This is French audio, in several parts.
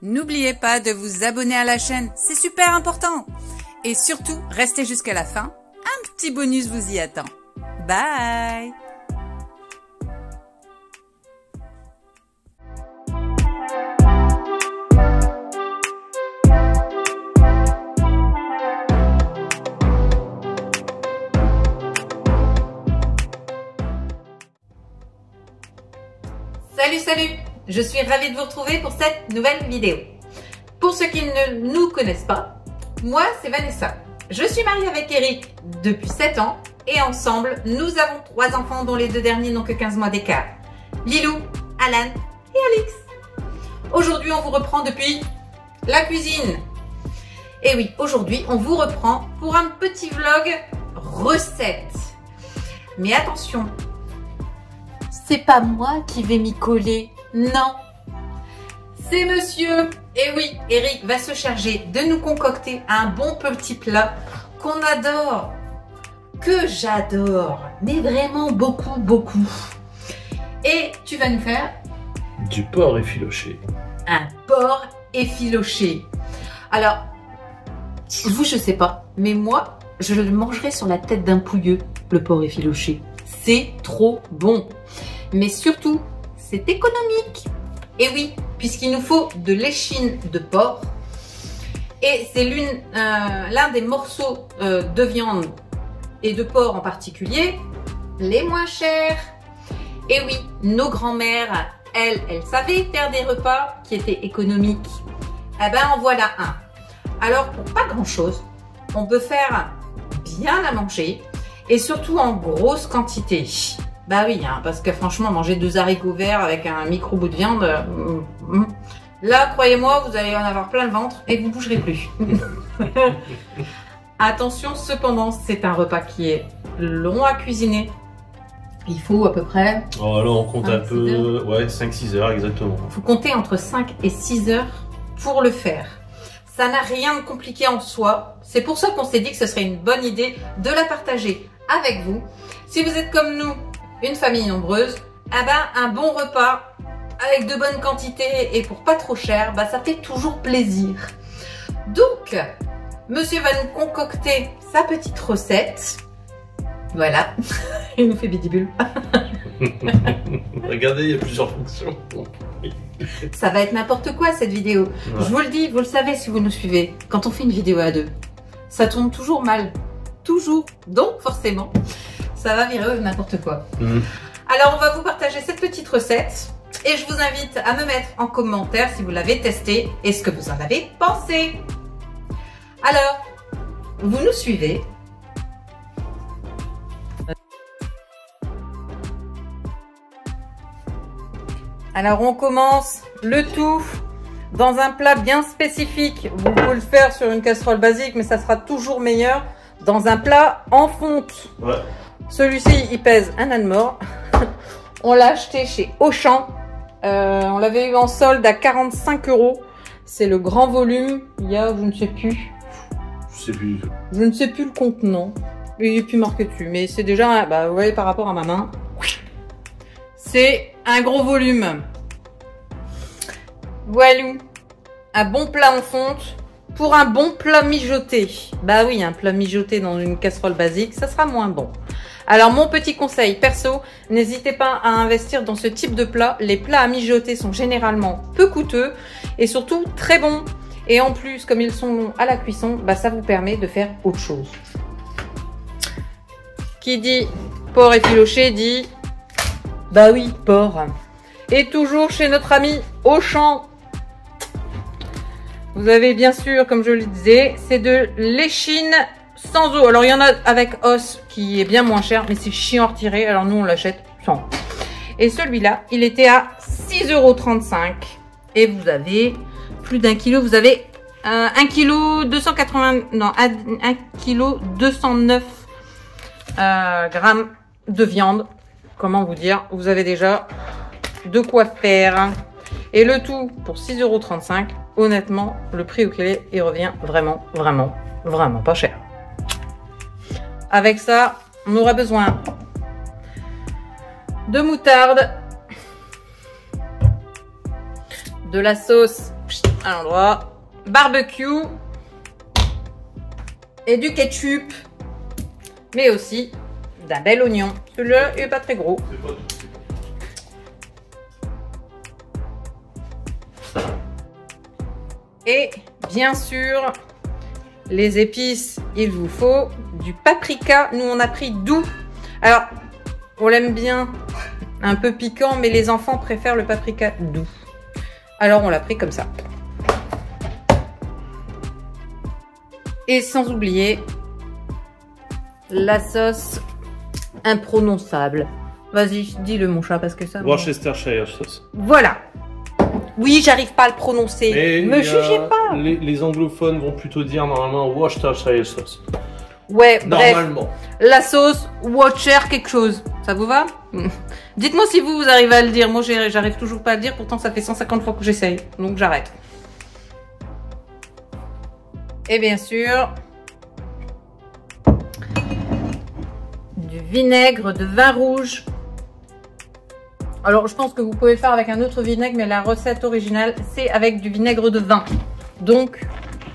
N'oubliez pas de vous abonner à la chaîne, c'est super important. Et surtout, restez jusqu'à la fin, un petit bonus vous y attend. Bye! Salut, je suis ravie de vous retrouver pour cette nouvelle vidéo. Pour ceux qui ne nous connaissent pas, moi c'est Vanessa. Je suis mariée avec Eric depuis 7 ans et ensemble nous avons 3 enfants dont les 2 derniers n'ont que 15 mois d'écart. Lilou, Alan et Alix. Aujourd'hui on vous reprend depuis la cuisine. Et oui, aujourd'hui on vous reprend pour un petit vlog recette. Mais attention, c'est pas moi qui vais m'y coller, non. C'est monsieur. Et oui, Eric va se charger de nous concocter un bon petit plat qu'on adore, que j'adore, mais vraiment beaucoup. Et tu vas nous faire du porc effiloché. Un porc effiloché. Alors, vous je sais pas, mais moi je le mangerai sur la tête d'un pouilleux, le porc effiloché. C'est trop bon. Mais surtout, c'est économique. Et oui, puisqu'il nous faut de l'échine de porc. Et c'est l'un des morceaux de viande et de porc en particulier, les moins chers. Et oui, nos grands-mères, elles savaient faire des repas qui étaient économiques. Eh ben, en voilà un. Alors, pour pas grand-chose, on peut faire bien à manger et surtout en grosse quantité. Bah oui, hein, parce que franchement, manger 2 haricots verts avec un micro bout de viande, là, croyez-moi, vous allez en avoir plein le ventre et vous ne bougerez plus. Attention, cependant, c'est un repas qui est long à cuisiner. Il faut à peu près... Oh là, on compte un peu... Ouais, 5-6 heures, exactement. Il faut compter entre 5 et 6 heures pour le faire. Ça n'a rien de compliqué en soi. C'est pour ça qu'on s'est dit que ce serait une bonne idée de la partager avec vous. Si vous êtes comme nous, une famille nombreuse, eh ben, un bon repas avec de bonnes quantités et pour pas trop cher, bah, ça fait toujours plaisir. Donc, monsieur va nous concocter sa petite recette. Voilà, il nous fait bidibule. Regardez, il y a plusieurs fonctions. Ça va être n'importe quoi cette vidéo. Ouais. Je vous le dis, vous le savez si vous nous suivez. Quand on fait une vidéo à 2, ça tourne toujours mal. Toujours. Donc, forcément, ça va virer n'importe quoi. Alors, on va vous partager cette petite recette et je vous invite à me mettre en commentaire si vous l'avez testé et ce que vous en avez pensé. Alors, vous nous suivez. Alors, on commence le tout dans un plat bien spécifique. Vous pouvez le faire sur une casserole basique, mais ça sera toujours meilleur dans un plat en fonte. Ouais. Celui-ci, il pèse un âne mort. On l'a acheté chez Auchan. On l'avait eu en solde à 45 €. C'est le grand volume. Il y a, je ne sais plus. Je ne sais plus le contenant. Il n'est plus marqué dessus. Mais c'est déjà, bah, vous voyez, par rapport à ma main, c'est un gros volume. Voilà. Un bon plat en fonte pour un bon plat mijoté. Bah oui, un plat mijoté dans une casserole basique, ça sera moins bon. Alors, mon petit conseil perso, n'hésitez pas à investir dans ce type de plat. Les plats à mijoter sont généralement peu coûteux et surtout très bons. Et en plus, comme ils sont longs à la cuisson, bah, ça vous permet de faire autre chose. Qui dit porc effiloché dit, bah oui, porc. Et toujours chez notre ami Auchan. Vous avez bien sûr, comme je le disais, c'est de l'échine sans os. Alors, il y en a avec os qui est bien moins cher, mais c'est chiant à retirer. Alors, nous, on l'achète sans. Et celui-là, il était à 6,35 €. Et vous avez plus d'1 kilo. Vous avez 1 kg 280... Non, 1 kg 209 grammes de viande. Comment vous dire? Vous avez déjà de quoi faire. Et le tout pour 6,35 €. Honnêtement, le prix auquel il est, il revient vraiment pas cher. Avec ça, on aura besoin de moutarde, de la sauce à l'endroit. Barbecue. Et du ketchup. Mais aussi d'un bel oignon. Celui-là, il n'est pas très gros. C'est pas tout. Et bien sûr, les épices, il vous faut du paprika. Nous, on a pris doux. Alors, on l'aime bien un peu piquant, mais les enfants préfèrent le paprika doux. Alors, on l'a pris comme ça. Et sans oublier la sauce imprononçable. Vas-y, dis-le mon chat, parce que ça... Worcestershire sauce. Voilà. Oui, j'arrive pas à le prononcer. Mais me jugez pas. Les anglophones vont plutôt dire normalement Worcestershire sauce. Ouais, Normalement. bref. La sauce, Watcher quelque chose. Ça vous va? Dites-moi si vous arrivez à le dire. Moi, j'arrive toujours pas à le dire. Pourtant, ça fait 150 fois que j'essaye. Donc, j'arrête. Et bien sûr, du vinaigre de vin rouge. Alors, je pense que vous pouvez faire avec un autre vinaigre, mais la recette originale, c'est avec du vinaigre de vin. Donc,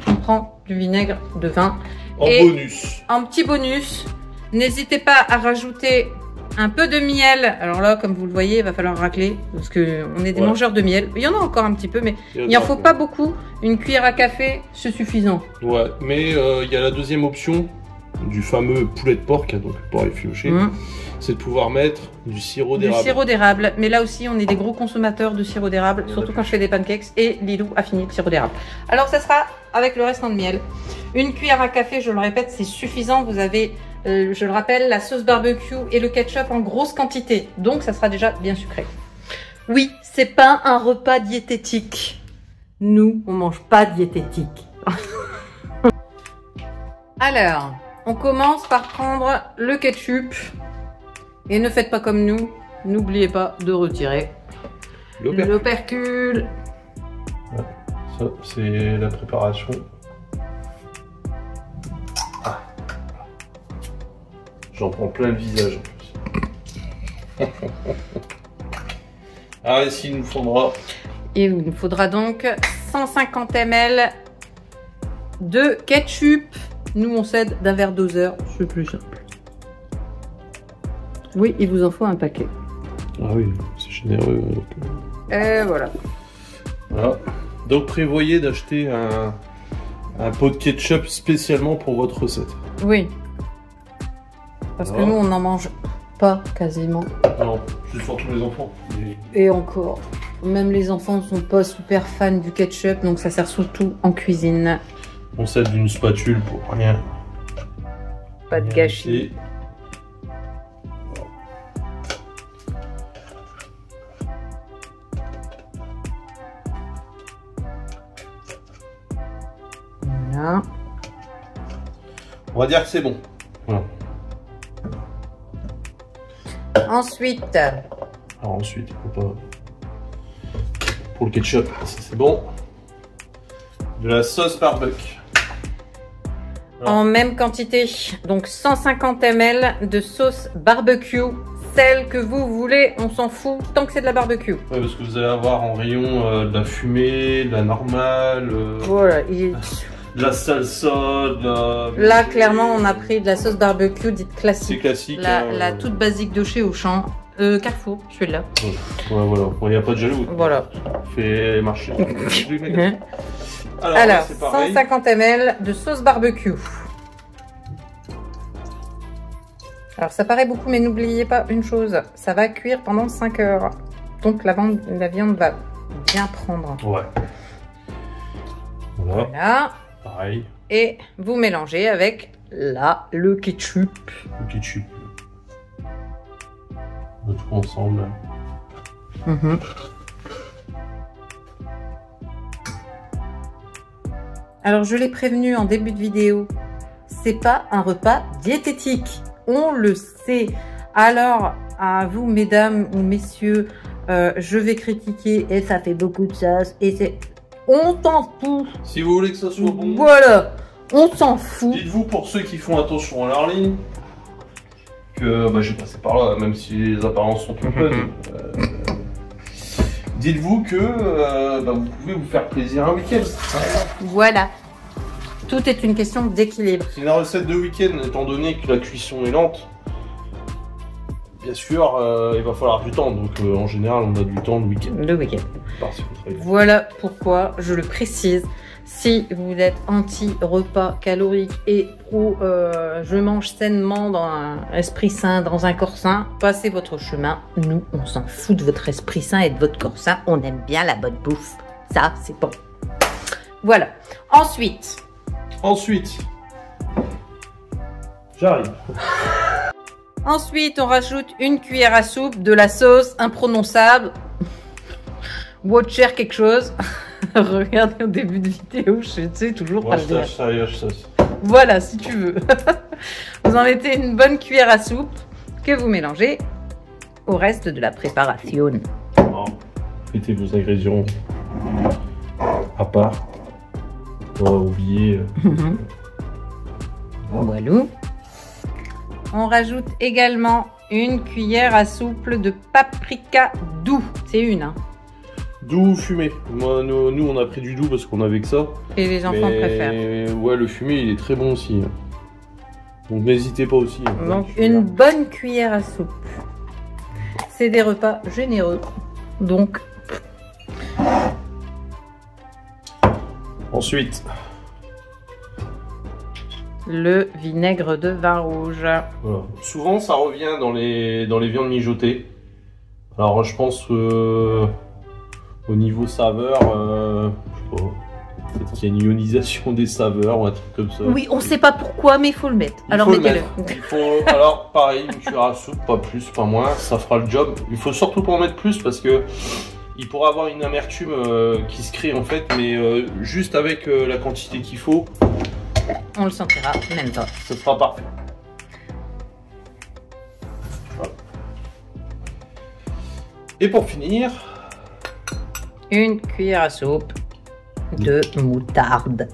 on prend du vinaigre de vin. En bonus. En petit bonus, n'hésitez pas à rajouter un peu de miel. Alors là, comme vous le voyez, il va falloir racler, parce qu'on est des mangeurs de miel. Il y en a encore un petit peu, mais il n'en faut pas beaucoup. Une cuillère à café, c'est suffisant. Ouais, mais il y a la deuxième option du fameux poulet de porc, donc porc effiloché. C'est de pouvoir mettre du sirop d'érable. Du sirop d'érable. Mais là aussi, on est des gros consommateurs de sirop d'érable, surtout quand je fais des pancakes. Et Lilou a fini le sirop d'érable. Alors, ça sera avec le restant de miel. Une cuillère à café, je le répète, c'est suffisant. Vous avez, je le rappelle, la sauce barbecue et le ketchup en grosse quantité. Donc, ça sera déjà bien sucré. Oui, c'est pas un repas diététique. Nous, on mange pas diététique. Alors, on commence par prendre le ketchup. Et ne faites pas comme nous, n'oubliez pas de retirer l'opercule. Ouais, ça, c'est la préparation. Ah. J'en prends plein le visage en plus. Ah, ici, il nous faudra... Il nous faudra donc 150 ml de ketchup. Nous, on cède d'un verre doseur, c'est plus simple. Oui, il vous en faut un paquet. Ah oui, c'est généreux. Et voilà. Voilà. Donc prévoyez d'acheter un pot de ketchup spécialement pour votre recette. Oui. Parce que nous, on n'en mange pas quasiment. Non, juste pour tous les enfants. Et encore, même les enfants ne sont pas super fans du ketchup, donc ça sert surtout en cuisine. On s'aide d'une spatule pour rien. Pas de gâchis. Voilà. On va dire que c'est bon. Voilà. Ensuite. Alors ensuite, il faut pas... Pour le ketchup, ça c'est bon. De la sauce barbecue. En même quantité, donc 150 ml de sauce barbecue, celle que vous voulez, on s'en fout, tant que c'est de la barbecue. Ouais, parce que vous allez avoir en rayon de la fumée, de la normale, voilà, de la salsa, de la... Là, clairement, on a pris de la sauce barbecue dite classique. C'est classique. La toute basique de chez Auchan. Carrefour, je suis là. Ouais, voilà. Il n'y a pas de jaloux. Voilà. Fait marcher. Alors 150 ml de sauce barbecue. Alors ça paraît beaucoup, mais n'oubliez pas une chose, ça va cuire pendant 5 heures. Donc la viande va bien prendre. Ouais. Voilà. Voilà. Pareil. Et vous mélangez avec le ketchup. Le ketchup. Le tout ensemble. Alors je l'ai prévenu en début de vidéo, c'est pas un repas diététique, on le sait. Alors à vous mesdames ou messieurs, je vais critiquer et ça fait beaucoup de sauce et c'est... On s'en fout. Si vous voulez que ça soit bon, voilà, on s'en fout. Dites-vous pour ceux qui font attention à leur ligne que j'ai passé par là, même si les apparences sont trompeuses. dites-vous que vous pouvez vous faire plaisir un week-end. Voilà. Tout est une question d'équilibre. C'est une recette de week-end, étant donné que la cuisson est lente. Bien sûr, il va falloir du temps. Donc en général, on a du temps le week-end. Le week-end. Voilà pourquoi je le précise. Si vous êtes anti-repas calorique et pro je mange sainement dans un esprit sain, dans un corps sain, passez votre chemin. Nous, on s'en fout de votre esprit sain et de votre corps sain. On aime bien la bonne bouffe. Ça, c'est bon. Voilà. Ensuite, j'arrive. Ensuite, on rajoute une cuillère à soupe de la sauce imprononçable. Watcher quelque chose. Regardez au début de vidéo, je sais toujours pas le dire. Voilà, si tu veux. Vous en mettez une bonne cuillère à soupe que vous mélangez au reste de la préparation. Mettez vos ingrédients à part. Pas oublier. Voilà. On rajoute également une cuillère à soupe de paprika doux. C'est une, hein. Doux fumé. Moi, nous, on a pris du doux parce qu'on avait que ça. Et les enfants préfèrent. Ouais, le fumé, il est très bon aussi. Donc n'hésitez pas aussi. Donc une bonne cuillère à soupe. C'est des repas généreux. Donc. Ensuite. Le vinaigre de vin rouge. Voilà. Souvent, ça revient dans les viandes mijotées. Alors, je pense au niveau saveur, je sais pas, peut-être qu'il y a une ionisation des saveurs ou un truc comme ça. Oui, on sait pas pourquoi, mais il faut le mettre. Alors mettez-le. Alors, pareil, une cuillère à soupe, pas plus, pas moins, ça fera le job. Il faut surtout pas en mettre plus parce que il pourra avoir une amertume qui se crée en fait, mais juste avec la quantité qu'il faut. On le sentira même pas. Ce sera parfait. Voilà. Et pour finir, une cuillère à soupe de moutarde.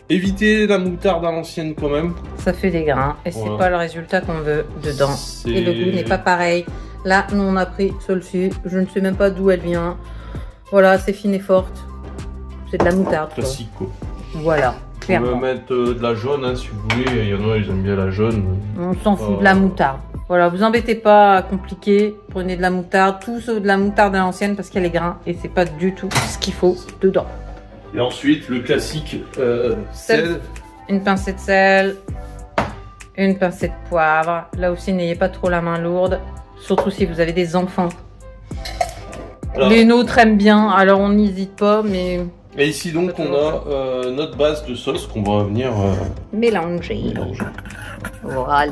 Évitez la moutarde à l'ancienne quand même. Ça fait des grains et c'est pas le résultat qu'on veut dedans. Et le goût n'est pas pareil. Là, nous on a pris celle-ci. Je ne sais même pas d'où elle vient. Voilà, c'est fine et forte. C'est de la moutarde. Classique quoi. Voilà. On peut mettre de la jaune hein, si vous voulez. Il y en a, ils aiment bien la jaune. On s'en fout de la moutarde. Voilà, vous embêtez pas à compliquer. Prenez de la moutarde, tout sauf de la moutarde à l'ancienne parce qu'elle est grain et c'est pas du tout ce qu'il faut dedans. Et ensuite, le classique sel. Une pincée de sel, une pincée de poivre. Là aussi, n'ayez pas trop la main lourde, surtout si vous avez des enfants. Alors, les nôtres aiment bien, alors on n'hésite pas, mais... Et ici donc, on a notre base de sauce qu'on va venir mélanger. Voilà.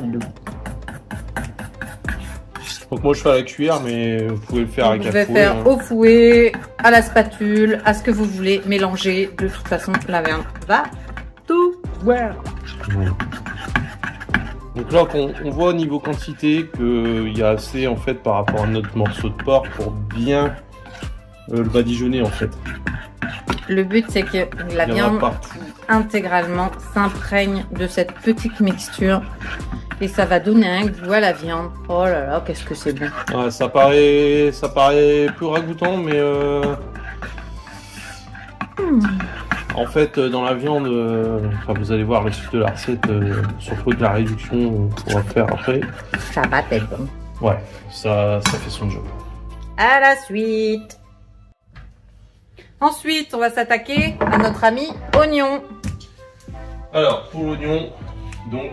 Donc moi je fais à la cuillère, mais vous pouvez le faire avec la fouet. Vous pouvez faire au fouet, à la spatule, à ce que vous voulez, mélanger. De toute façon, la viande va tout voir. Ouais. Donc là, on voit au niveau quantité qu'il y a assez en fait par rapport à notre morceau de porc pour bien le badigeonner en fait. Le but c'est que la viande intégralement s'imprègne de cette petite mixture. Et ça va donner un goût à la viande. Oh là là, qu'est-ce que c'est bon. Ouais, ça paraît peu ragoûtant, mais en fait, dans la viande, vous allez voir le suite de la recette, surtout de la réduction qu'on va faire après. Ça va être bon. Ouais, ça fait son job. À la suite. Ensuite, on va s'attaquer à notre ami oignon. Alors, pour l'oignon, donc...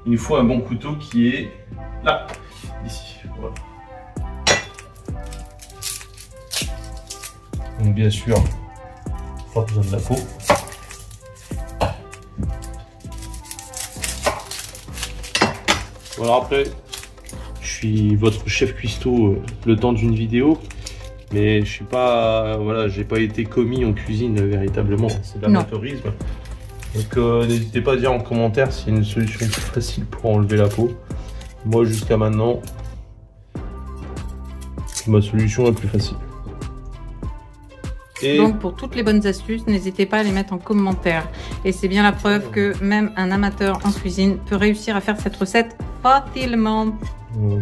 il nous faut un bon couteau qui est là, ici. Voilà. Donc bien sûr, pas besoin de la peau. Voilà, après, je suis votre chef cuistot le temps d'une vidéo, mais je suis pas, voilà, j'ai pas été commis en cuisine véritablement. C'est de l'amateurisme. Donc n'hésitez pas à dire en commentaire s'il y a une solution plus facile pour enlever la peau. Moi jusqu'à maintenant, c'est ma solution la plus facile. Et donc pour toutes les bonnes astuces, n'hésitez pas à les mettre en commentaire. Et c'est bien la preuve que même un amateur en cuisine peut réussir à faire cette recette facilement. Ouais,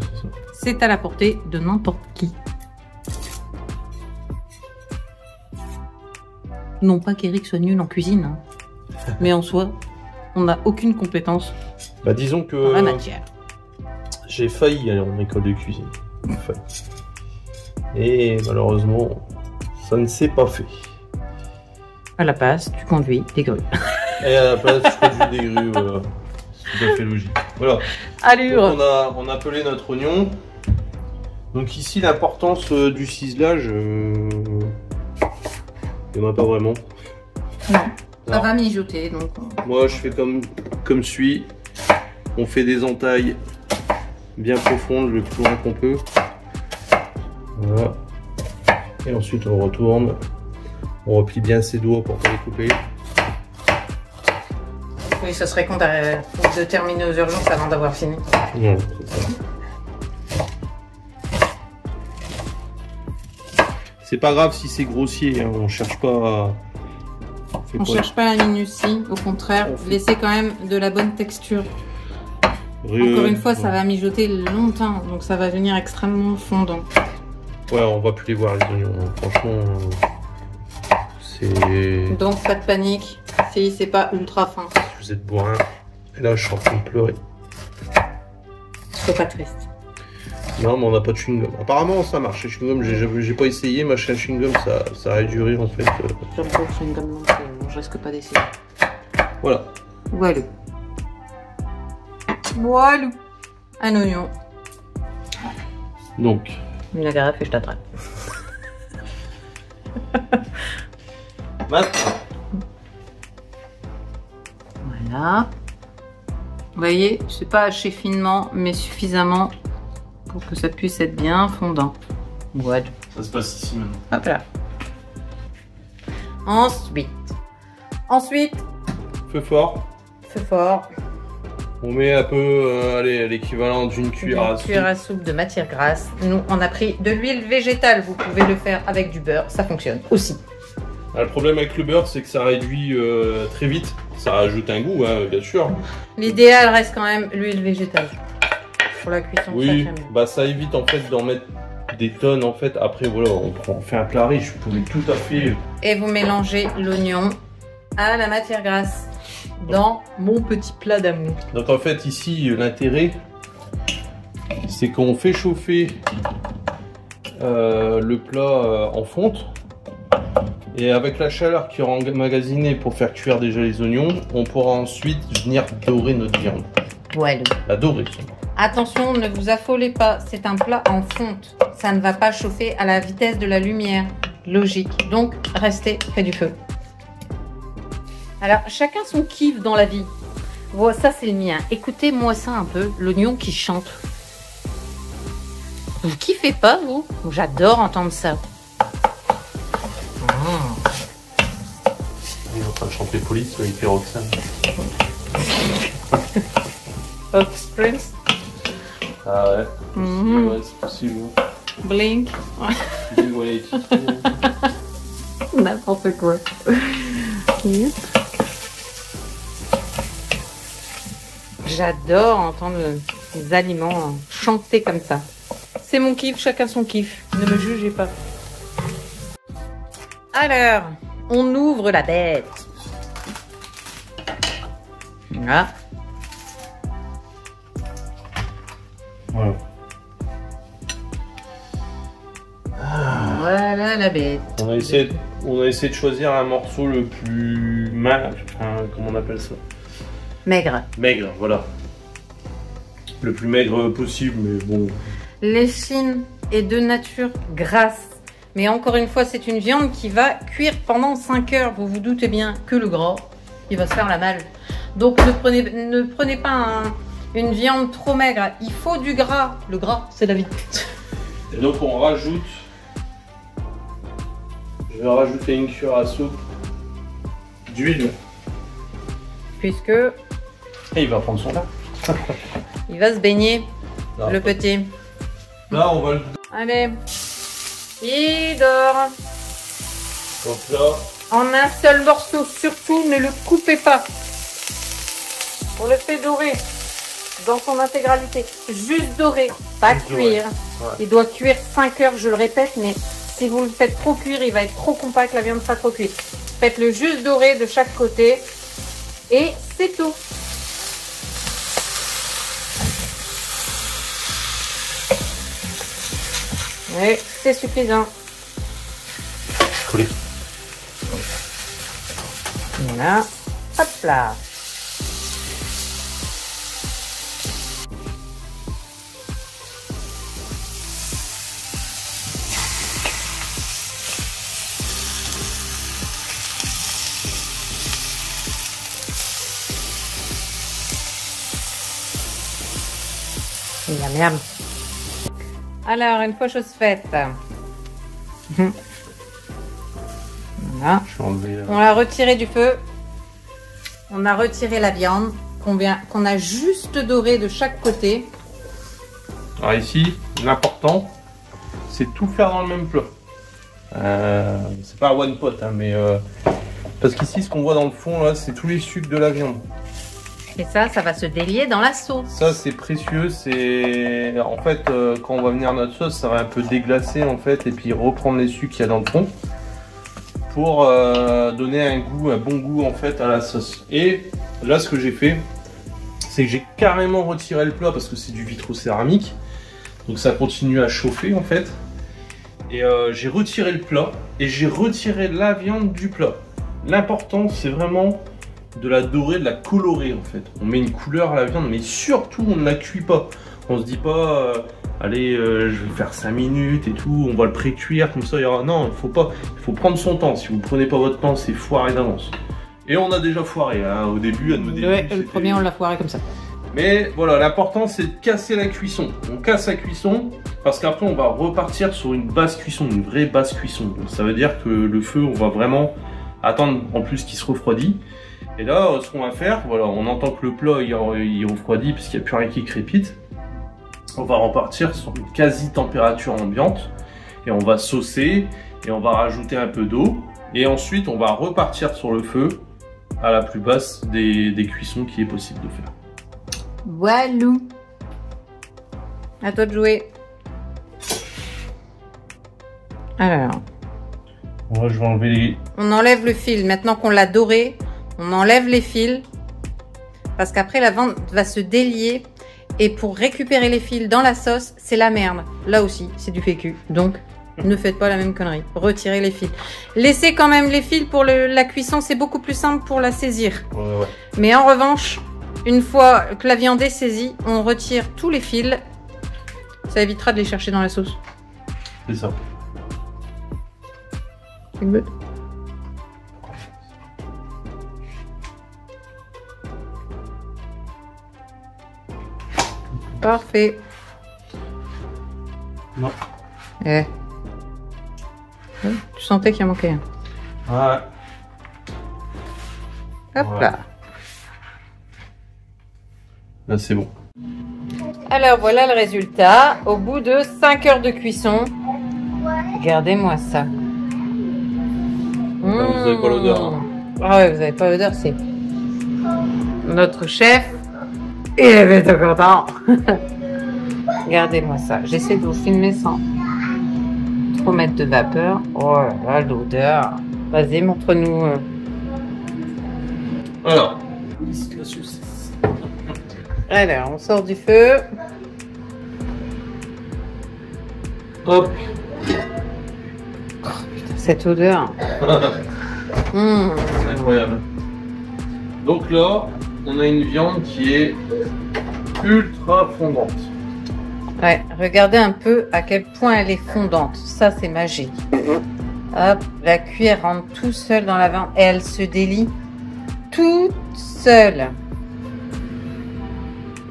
c'est à la portée de n'importe qui. Non pas qu'Eric soit nul en cuisine, hein. Mais en soi, on n'a aucune compétence Bah disons en que la matière. j'ai failli aller en école de cuisine. Failli. Et malheureusement, ça ne s'est pas fait. À la place, tu conduis des grues. Et à la place, je conduis des grues, voilà. C'est tout à fait logique. Voilà. Allure. Donc on a pelé notre oignon. Donc ici, l'importance du ciselage, il n'y en a pas vraiment. Non, ça Alors, va mijoter, donc... moi, je fais comme suit. On fait des entailles bien profondes, le plus loin qu'on peut. Voilà. Et ensuite, on retourne. On replie bien ses doigts pour pas les couper. Oui, ça serait con de terminer aux urgences avant d'avoir fini. Non, c'est ça. C'est pas grave si c'est grossier, hein. On cherche pas. On cherche pas la minutie, au contraire, laissez quand même de la bonne texture. Encore une fois, ça va mijoter longtemps, donc ça va devenir extrêmement fondant. Ouais, on va plus les voir les oignons, hein. Franchement, c'est... Donc pas de panique, si c'est pas ultra fin. Vous êtes bourrin. Et là, je suis en train de pleurer. C'est pas triste. Non, mais on n'a pas de chewing-gum. Apparemment, ça marche. Le chewing-gum, j'ai pas essayé. Machin chewing-gum, ça a duré en fait. J'aime pas le chewing-gum non plus, je risque pas d'essayer. Voilà. Voilà. Voilà. Un oignon. Donc. Une agrafe et je t'attrape. Maintenant. Voilà. Vous voyez, c'est pas haché finement, mais suffisamment pour que ça puisse être bien fondant. Voilà. Ça se passe ici maintenant. Hop là. Ensuite, Feu fort. feu fort. On met un peu, allez, l'équivalent d'une cuillère à soupe. Cuillère à soupe de matière grasse. Nous, on a pris de l'huile végétale. Vous pouvez le faire avec du beurre, ça fonctionne aussi. Ah, le problème avec le beurre, c'est que ça réduit très vite. Ça rajoute un goût, hein, bien sûr. L'idéal reste quand même l'huile végétale pour la cuisson. Oui, ça, j'aime bien. bah ça évite en fait d'en mettre des tonnes en fait. Après voilà, on fait un plat riche. Vous pouvez tout à fait. Et vous mélangez l'oignon à la matière grasse dans mon petit plat d'amour. Donc en fait ici l'intérêt, c'est qu'on fait chauffer le plat en fonte. Et avec la chaleur qui est emmagasinée pour faire cuire déjà les oignons, on pourra ensuite venir dorer notre viande. Voilà. La dorer. Attention, ne vous affolez pas, c'est un plat en fonte. Ça ne va pas chauffer à la vitesse de la lumière. Logique. Donc, restez près du feu. Alors, chacun son kiff dans la vie. Voilà, ça c'est le mien. Écoutez-moi ça un peu, l'oignon qui chante. Vous kiffez pas, vous? J'adore entendre ça. Il est en train de chanter Police avec les Roxane. Offspring, Ah ouais. Mhm. Ouais, c'est possible. Blink, Ouais, n'importe quoi. J'adore entendre les aliments chanter comme ça. C'est mon kiff, chacun son kiff. Ne me jugez pas. Alors, on ouvre la bête. Voilà. Voilà. Voilà la bête. On a essayé de choisir un morceau le plus comment on appelle ça? Maigre. Maigre, voilà. Le plus maigre possible, mais bon. L'échine est de nature grasse. Mais encore une fois, c'est une viande qui va cuire pendant 5 heures. Vous vous doutez bien que le gras, il va se faire la malle. Donc ne prenez pas une viande trop maigre. Il faut du gras. Le gras, c'est la vie. Et donc on rajoute. Je vais rajouter une cuillère à soupe d'huile. Puisque Et il va prendre son bain. il va se baigner, Là, le petit. Là, on va le. Allez. Il dort. Donc là. En un seul morceau, surtout ne le coupez pas. On le fait dorer dans son intégralité. Juste dorer, pas Juste cuire. Ouais. Il doit cuire 5 heures, je le répète, mais si vous le faites trop cuire, il va être trop compact, la viande sera trop cuite. Faites-le juste doré de chaque côté. Et c'est tout. Oui, c'est suffisant. Collé. Voilà. Hop là. Miam, miam. Alors, une fois chose faite. Voilà. Je vais enlever, On l'a retiré du feu. On a retiré la viande qu'on a juste doré de chaque côté. Alors ici, l'important, c'est tout faire dans le même plat. C'est pas one pot, hein, mais parce qu'ici, ce qu'on voit dans le fond là, c'est tous les sucres de la viande. Et ça va se délier dans la sauce. Ça, c'est précieux. C'est en fait quand on va venir notre sauce, ça va un peu déglacer en fait, et puis reprendre les sucres qu'il y a dans le fond pour donner un bon goût en fait à la sauce. Et là, ce que j'ai fait, c'est que j'ai carrément retiré le plat parce que c'est du vitrocéramique, donc ça continue à chauffer en fait. Et j'ai retiré le plat et j'ai retiré la viande du plat. L'important, c'est vraiment de la dorer, de la colorer en fait. On met une couleur à la viande, mais surtout on ne la cuit pas. On se dit pas allez je vais faire 5 minutes et tout, on va le pré-cuire comme ça. Non, il faut pas, il faut prendre son temps. Si vous prenez pas votre temps, c'est foiré d'avance. Et on a déjà foiré hein, au début, à nos débuts. Ouais, le premier on l'a foiré comme ça. Mais voilà, l'important c'est de casser la cuisson. On casse la cuisson parce qu'après on va repartir sur une basse cuisson, une vraie basse cuisson. Donc ça veut dire que le feu, on va vraiment attendre en plus qu'il se refroidit. Et là, ce qu'on va faire, voilà, on entend que le plat il refroidit puisqu'il n'y a plus rien qui crépite. On va repartir sur une quasi température ambiante et on va saucer et on va rajouter un peu d'eau. Et ensuite, on va repartir sur le feu à la plus basse des cuissons qu'il est possible de faire. Voilou. À toi de jouer. Alors. Moi, je vais enlever les... On enlève le fil. Maintenant qu'on l'a doré, on enlève les fils. Parce qu'après, la viande va se délier. Et pour récupérer les fils dans la sauce, c'est la merde. Là aussi, c'est du PQ. Donc, ne faites pas la même connerie. Retirez les fils. Laissez quand même les fils pour la cuisson. C'est beaucoup plus simple pour la saisir. Ouais. Mais en revanche, une fois que la viande est saisie, on retire tous les fils. Ça évitera de les chercher dans la sauce. C'est ça. C'est good. Parfait. Non. Eh. Tu sentais qu'il en manquait un. Ouais. Hop Ouais. là. Là, c'est bon. Alors voilà le résultat. Au bout de 5 heures de cuisson. Regardez-moi ça. Vous n'avez pas l'odeur. Hein. Ah ouais, vous n'avez pas l'odeur, c'est notre chef. Il est bien content. Regardez-moi ça. J'essaie de vous filmer sans trop mettre de vapeur. Oh là là, l'odeur. Vas-y, montre-nous. Alors. Alors, on sort du feu. Hop. Cette odeur. C'est incroyable. Donc là, on a une viande qui est ultra fondante. Ouais, regardez un peu à quel point elle est fondante. Ça, c'est magique. Hop, la cuillère rentre tout seul dans la viande et elle se délie toute seule.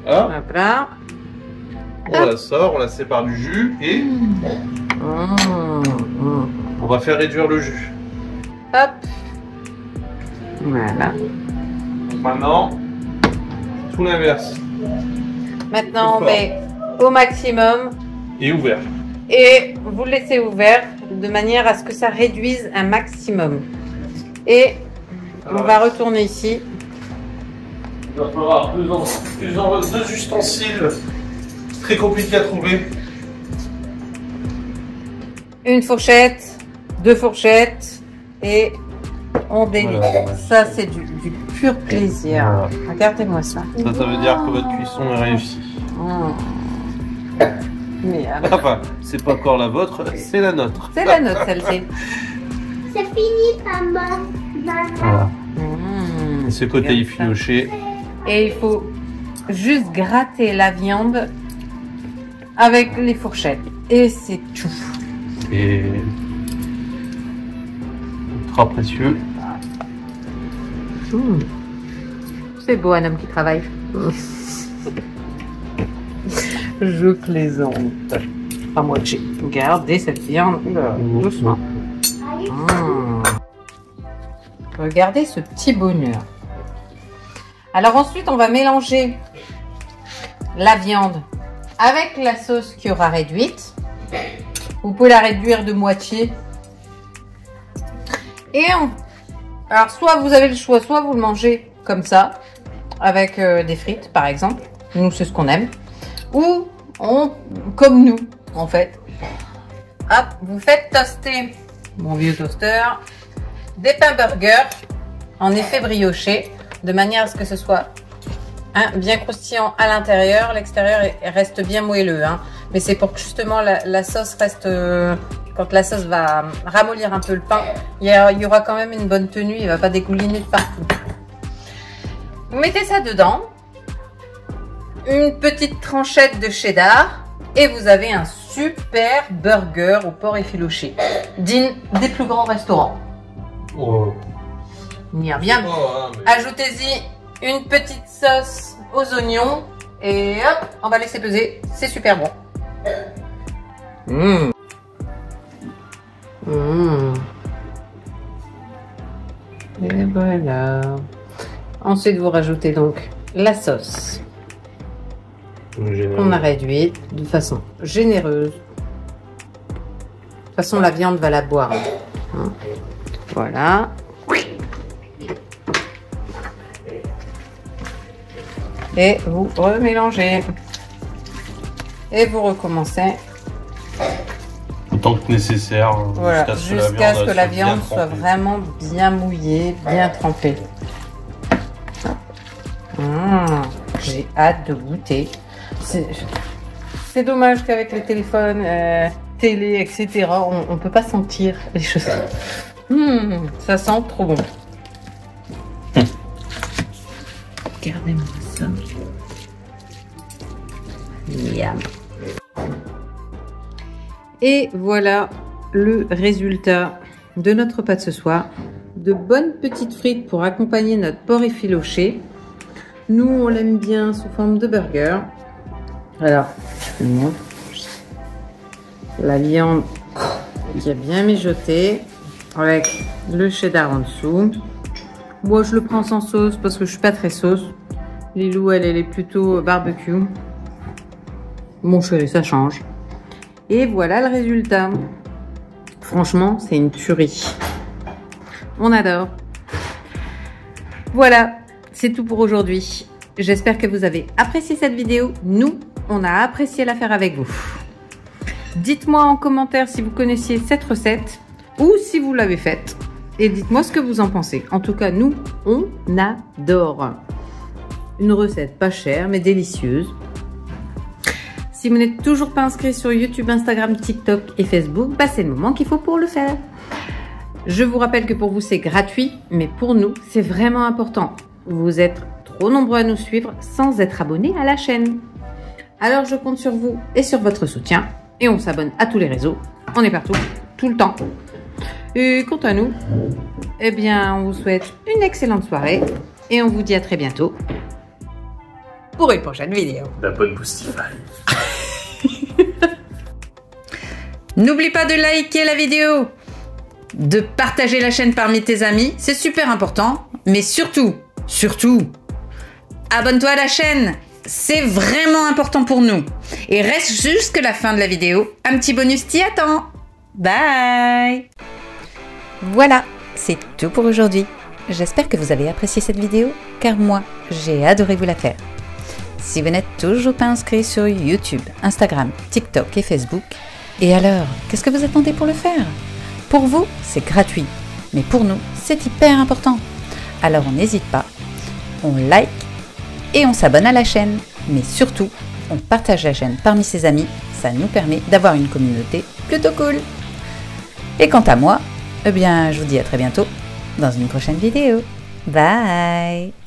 Ah, Hop là. on la sort, on la sépare du jus et on va faire réduire le jus. Hop. Voilà. Maintenant, tout l'inverse. Maintenant, on Tout met au maximum Et ouvert. et vous le laissez ouvert de manière à ce que ça réduise un maximum. Et on va retourner ici. Il va falloir deux ustensiles très compliqués à trouver. Une fourchette, 2 fourchettes et On délite. Voilà. Ça, c'est du pur plaisir. Voilà. Regardez-moi ça. Ça veut dire que votre cuisson est réussie. Mais, Enfin, c'est pas encore la vôtre, c'est la nôtre. c'est la nôtre, celle-ci. C'est fini, maman. Voilà. Mmh. Et ce côté Regarde effiloché. Et il faut juste gratter la viande avec les fourchettes. Et c'est tout. Et ultra précieux. Mmh. C'est beau un homme qui travaille. Je plaisante. Pas moi que j'ai gardé cette viande. Doucement. Mmh. Regardez ce petit bonheur. Alors ensuite, on va mélanger la viande avec la sauce qui aura réduite. Vous pouvez la réduire de moitié. Et alors soit vous avez le choix, soit vous le mangez comme ça, avec des frites par exemple. Nous, c'est ce qu'on aime. Ou comme nous, en fait. Hop, vous faites toaster, mon vieux toaster, des pains burgers en effet brioché, de manière à ce que ce soit bien croustillant à l'intérieur, l'extérieur reste bien moelleux. Hein. Mais c'est pour que justement la sauce reste... quand la sauce va ramollir un peu le pain, il y aura quand même une bonne tenue, il ne va pas dégouliner de partout. Vous mettez ça dedans, une petite tranchette de cheddar, et vous avez un super burger au porc effiloché, digne des plus grands restaurants. Oh. Il y a bien. Ajoutez-y une petite sauce aux oignons et hop, on va laisser peser. C'est super bon. Mmh. Mmh. Et voilà. Ensuite, vous rajoutez donc la sauce qu'on a réduite de façon généreuse. De toute façon, la viande va la boire. Hein. Voilà. Et vous remélangez. Et vous recommencez. Autant que nécessaire. Voilà, jusqu'à ce que la viande soit trempée. vraiment bien mouillée, bien trempée. J'ai hâte de goûter. C'est dommage qu'avec les téléphones, télé, etc., on peut pas sentir les choses. Ça sent trop bon. Regardez-moi ça. Miam. Et voilà le résultat de notre repas de ce soir. De bonnes petites frites pour accompagner notre porc effiloché. Nous, on l'aime bien sous forme de burger. Alors, je vous montre. La viande qui a bien mijoté avec le cheddar en dessous. Moi, je le prends sans sauce parce que je suis pas très sauce. Lilou, elle est plutôt barbecue. Mon chéri, ça change. Et voilà le résultat. Franchement, c'est une tuerie. On adore. Voilà, c'est tout pour aujourd'hui. J'espère que vous avez apprécié cette vidéo. Nous, on a apprécié la faire avec vous. Dites-moi en commentaire si vous connaissiez cette recette ou si vous l'avez faite. Et dites-moi ce que vous en pensez. En tout cas, nous, on adore. Une recette pas chère, mais délicieuse. Si vous n'êtes toujours pas inscrit sur YouTube, Instagram, TikTok et Facebook, bah c'est le moment qu'il faut pour le faire. Je vous rappelle que pour vous, c'est gratuit, mais pour nous, c'est vraiment important. Vous êtes trop nombreux à nous suivre sans être abonnés à la chaîne. Alors, je compte sur vous et sur votre soutien. Et on s'abonne à tous les réseaux. On est partout, tout le temps. Et quant à nous, eh bien, on vous souhaite une excellente soirée. Et on vous dit à très bientôt pour une prochaine vidéo. La bonne Boostify. N'oublie pas de liker la vidéo, de partager la chaîne parmi tes amis, c'est super important. Mais surtout, abonne-toi à la chaîne, c'est vraiment important pour nous. Et reste jusqu'à la fin de la vidéo, un petit bonus t'y attend. Bye. Voilà, c'est tout pour aujourd'hui. J'espère que vous avez apprécié cette vidéo, car moi, j'ai adoré vous la faire. Si vous n'êtes toujours pas inscrit sur YouTube, Instagram, TikTok et Facebook, et alors, qu'est-ce que vous attendez pour le faire? Pour vous, c'est gratuit. Mais pour nous, c'est hyper important. Alors on n'hésite pas, on like et on s'abonne à la chaîne. Mais surtout, on partage la chaîne parmi ses amis, ça nous permet d'avoir une communauté plutôt cool. Et quant à moi, eh bien, je vous dis à très bientôt dans une prochaine vidéo. Bye!